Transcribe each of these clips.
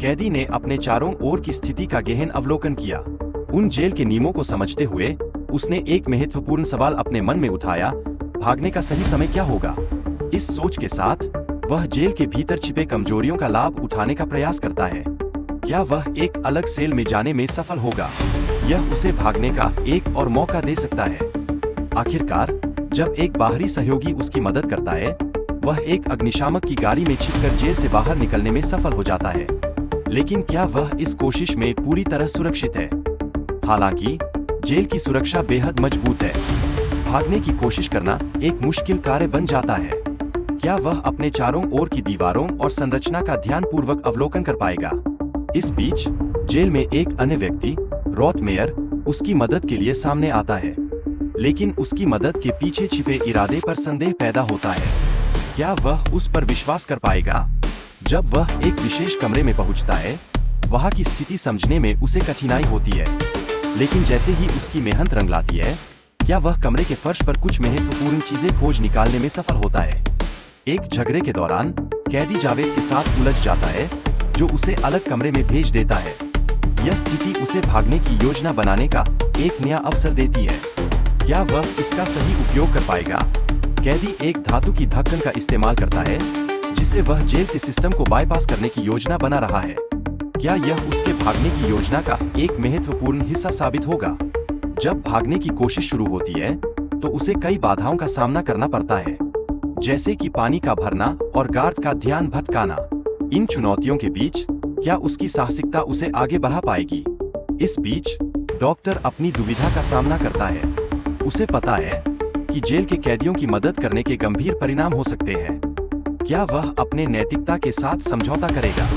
कैदी ने अपने चारों ओर की स्थिति का गहन अवलोकन किया। उन जेल के नियमों को समझते हुए उसने एक महत्वपूर्ण सवाल अपने मन में उठाया, भागने का सही समय क्या होगा। इस सोच के साथ वह जेल के भीतर छिपे कमजोरियों का लाभ उठाने का प्रयास करता है। क्या वह एक अलग सेल में जाने में सफल होगा? यह उसे भागने का एक और मौका दे सकता है। आखिरकार जब एक बाहरी सहयोगी उसकी मदद करता है, वह एक अग्निशामक की गाड़ी में छिपकर जेल से बाहर निकलने में सफल हो जाता है। लेकिन क्या वह इस कोशिश में पूरी तरह सुरक्षित है? हालांकि जेल की सुरक्षा बेहद मजबूत है, भागने की कोशिश करना एक मुश्किल कार्य बन जाता है। क्या वह अपने चारों ओर की दीवारों और संरचना का ध्यानपूर्वक अवलोकन कर पाएगा? इस बीच जेल में एक अन्य व्यक्ति, रोथमेयर, उसकी मदद के लिए सामने आता है। लेकिन उसकी मदद के पीछे छिपे इरादे पर संदेह पैदा होता है। क्या वह उस पर विश्वास कर पाएगा? जब वह एक विशेष कमरे में पहुंचता है, वहां की स्थिति समझने में उसे कठिनाई होती है। लेकिन जैसे ही उसकी मेहनत रंग लाती है, क्या वह कमरे के फर्श पर कुछ महत्वपूर्ण चीजें खोज निकालने में सफल होता है। एक झगड़े के दौरान कैदी जावेद के साथ उलझ जाता है, जो उसे अलग कमरे में भेज देता है। यह स्थिति उसे भागने की योजना बनाने का एक नया अवसर देती है। क्या वह इसका सही उपयोग कर पाएगा? कैदी एक धातु की ढक्कन का इस्तेमाल करता है, जिससे वह जेल के सिस्टम को बाईपास करने की योजना बना रहा है। क्या यह उसके भागने की योजना का एक महत्वपूर्ण हिस्सा साबित होगा? जब भागने की कोशिश शुरू होती है, तो उसे कई बाधाओं का सामना करना पड़ता है, जैसे कि पानी का भरना और गार्ड का ध्यान भटकाना। इन चुनौतियों के बीच क्या उसकी साहसिकता उसे आगे बढ़ा पाएगी? इस बीच डॉक्टर अपनी दुविधा का सामना करता है। उसे पता है कि जेल के कैदियों की मदद करने के गंभीर परिणाम हो सकते हैं। क्या वह अपने नैतिकता के साथ समझौता करेगा?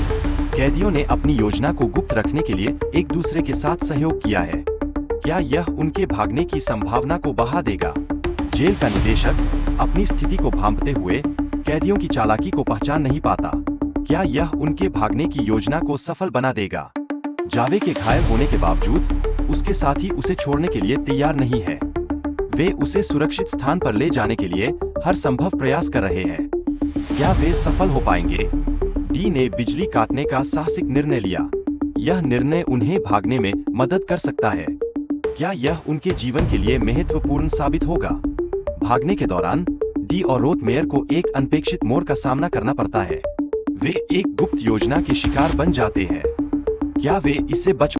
कैदियों ने अपनी योजना को गुप्त रखने के लिए एक दूसरे के साथ सहयोग किया है। क्या यह उनके भागने की संभावना को बढ़ा देगा? जेल का निदेशक अपनी स्थिति को भांपते हुए कैदियों की चालाकी को पहचान नहीं पाता। क्या यह उनके भागने की योजना को सफल बना देगा? जावे के घायल होने के बावजूद उसके साथी उसे छोड़ने के लिए तैयार नहीं है। वे उसे सुरक्षित स्थान पर ले जाने के लिए हर संभव प्रयास कर रहे हैं। क्या वे सफल हो पाएंगे? डी ने बिजली काटने का साहसिक निर्णय लिया। यह निर्णय उन्हें भागने में मदद कर सकता है। क्या यह उनके जीवन के लिए महत्वपूर्ण साबित होगा? भागने के दौरान डी और रोथमेयर को एक अनपेक्षित मोड़ का सामना करना पड़ता है। वे एक गुप्त योजना के शिकार बन जाते हैं। क्या वे इससे बच